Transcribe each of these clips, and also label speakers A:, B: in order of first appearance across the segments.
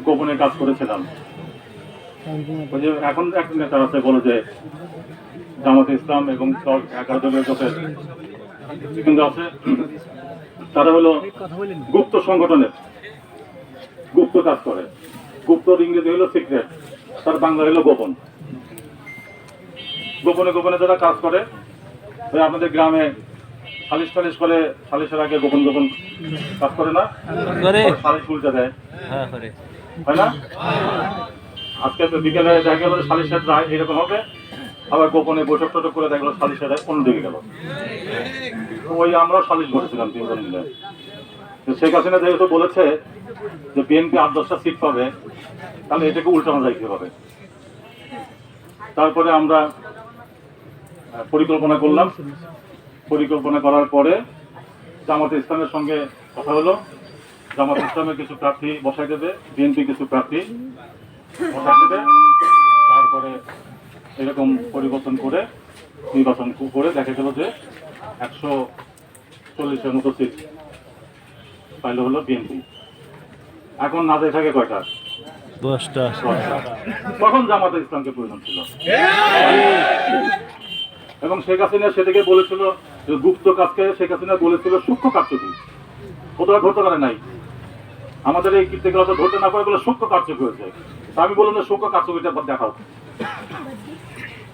A: গোপনে কাজ করেছিলাম। এখন এক নেতা আছে বলে যে জামাতে ইসলাম এবং 11 দলীয় জোটের কিন্তু আছে, তারা হলো গুপ্ত সংগঠনের গুপ্ত কাজ করে। গুপ্ত ইংরেজি হলো সিক্রেট, তার বাংলা হলো গোপন। গোপনে গোপনে যারা কাজ করে, আপনাদের গ্রামে সালিশ টালিশ করে, সালিশের আগে গোপন গোপন কাজ করে না, সালিশ উল্টে দেয়, হয় না? আজকে বিকেলে দেখা গেল সালিশের রায় এরকম হবে, আবার গোপনে বৈঠক টৈঠক করে দেখা গেল সালিশের রায় অন্যদিকে গেল। ওই আমরাও সালিশ করেছিলাম 3 জন মিলে। শেখ হাসিনা যেহেতু বলেছে যে বিএনপি 8-10টা সিট পাবে, তাহলে এটাকে উল্টানো যায় কিভাবে। তারপরে আমরা পরিকল্পনা করলাম। পরিকল্পনা করার পরে জামাতে ইসলামের সঙ্গে কথা হলো, জামাতে ইসলামের কিছু প্রার্থী বসাই দেবে, বিএনপি কিছু প্রার্থী বসাই দেবে। তারপরে এরকম পরিবর্তন করে নির্বাচন করে দেখা গেল যে 140-এর মতো সিট পাইল হলো বিএনপি। এখন না থাকে কয়টা? 10টা। তখন জামাতে ইসলামকে প্রয়োজন ছিল। এবং শেখ হাসিনা সেদিকে বলেছিল যে গুপ্ত কাজকে শেখ হাসিনা বলেছিল সূক্ষ্ম কার্যকরী। ওটা ধরতে পারে নাই, আমাদের এই কীর্তিকলাটা ধরতে না পারে বলে সূক্ষ্ম কার্যকরী হয়েছে। আমি বললাম যে সূক্ষ্ম কার্যকরীটা দেখাও,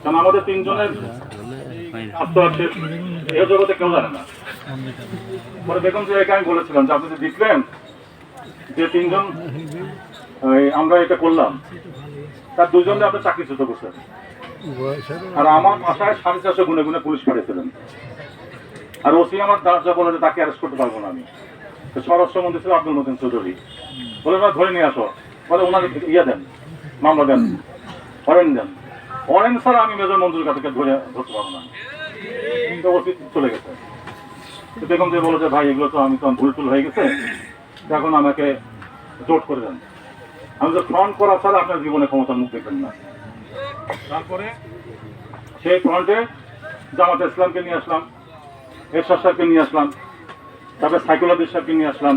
A: কারণ আমাদের 3 জনের এ জগতে কেউ জানে না। পরে বেগম জিয়াকে আমি বলেছিলাম যে আপনি যে দেখলেন যে 3 জন আমরা এটা করলাম, তার 2 জনে আপনি চাকরিচ্যুত করছেন, আর আমার বাসায় 450 গুনে গুনে পুলিশ পাঠিয়েছিলেন। আর ওসি আমার দাঁড়া বলে যে তাকে অ্যারেস্ট করতে পারবো না আমি। স্বরাষ্ট্রমন্ত্রী ছিল আব্দুল মতিন চৌধুরী, বলে না ধরে নিয়ে আসো, বলে ওনাকে ইয়ে দেন, মামলা দেন, ওয়ারেন্ট দেন। ওয়ারেন্ট ছাড়া আমি মেজর মঞ্জুর কাছে ধরতে পারবো না। কিন্তু ওসি চলে গেছে। বেগম যে বলে যে ভাই এগুলো তো আমি তো ভুল টুল হয়ে গেছে, এখন আমাকে জোট করে দেন। আমি তো ফ্রন্ট করা ছাড়া আপনার জীবনে ক্ষমতার মুখ দেখবেন না। তারপরে সেই ফ্রন্টে জামাতে ইসলামকে নিয়ে আসলাম, এরশাদ সাহেবকে নিয়ে আসলাম, তারপরে সাইকুলাদিস সাহেবকে নিয়ে আসলাম।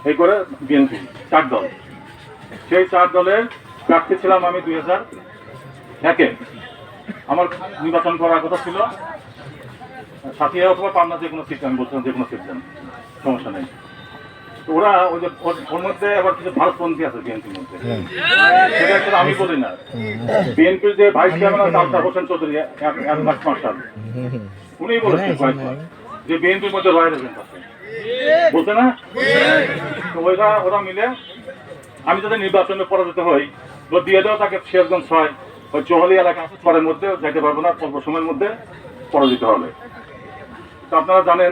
A: এই করে বিএনপি 4 দল। সেই 4 দলের প্রার্থী ছিলাম আমি 2001-এ। আমার নির্বাচন করার কথা ছিল সাথিয়া অথবা পাবনা, যে কোনো সিট। আমি বলছিলাম যে কোনো সিট দেন, সমস্যা নেই। ওরা ওই যে ওর মধ্যে আবার কিছু ভারতপন্থী আছে বিএনপির মধ্যে, সেটা আসলে আমি বলি না। বিএনপির যে ভাইস চেয়ারম্যান আছে আলতাফ হোসেন চৌধুরী, মার্শাল, উনি বলেছেন কয়েকবার যে বিএনপির মধ্যে রয়্যাল এজেন্ট আছে, বলছে না? তো ওরা মিলে আমি যদি নির্বাচনে পরাজিত হই, দিয়ে দেওয়া তাকে সিরাজগঞ্জ 6 ওই চৌহালি এলাকা পরের মধ্যে যাইতে পারবো না, অল্প সময়ের মধ্যে পরাজিত হবে। তো আপনারা জানেন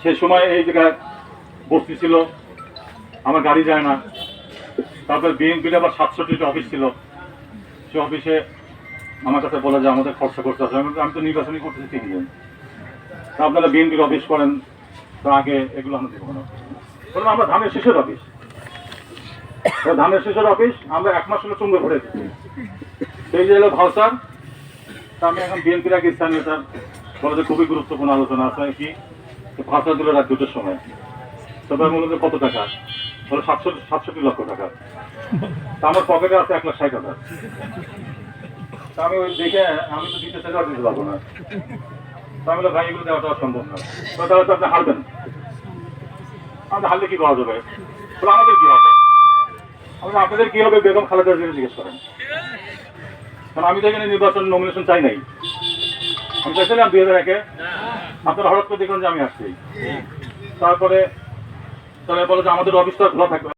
A: সেই সময় এই জায়গায় বস্তি ছিল, আমার গাড়ি যায় না। তারপরে বিএনপির আবার 700টি অফিস ছিল। সে অফিসে আমার কাছে বলে যে আমাদের খরচা করতে হবে। আমি তো নির্বাচনী করতেছি 3 দিন, তা আপনারা বিএনপির অফিস করেন, তো আগে এগুলো আমরা দেবো না। বললাম আমরা ধানের শীষের অফিস, ধানের শীষের অফিস আমরা 1 মাস হলো চুঙ্গে ভরে দিচ্ছি। সেই যে হলো ভাউচার। তা আমি এখন বিএনপির আগে স্থানীয় স্যার বলে যে খুবই গুরুত্বপূর্ণ আলোচনা আছে কি, ভাউচার দিল রাত 2টার সময়। তবে আমি বললাম যে কত টাকা, বলে 67 লক্ষ টাকা। তা আমার পকেটে আছে 1,60,000। তা আমি ওই দেখে আমি তো দিতে চাইলে দিতে পারবো না। তা আমি ভাই এগুলো দেওয়াটা সম্ভব না। তাহলে তো আপনি হারবেন। আমাদের হারলে কি পাওয়া যাবে? বলে আমাদের কি হবে? আপনাদের কি হবে বেগম খালেদা জিয়াকে জিজ্ঞেস করেন। কারণ আমি তো এখানে নির্বাচন নমিনেশন চাই নাই। আমি চাইছিলাম 2001-এ, আপনারা হঠাৎ করে দেখলেন যে আমি আসছি। তারপরে তাহলে বলে যে আমাদের অফিসটা খোলা থাকবে।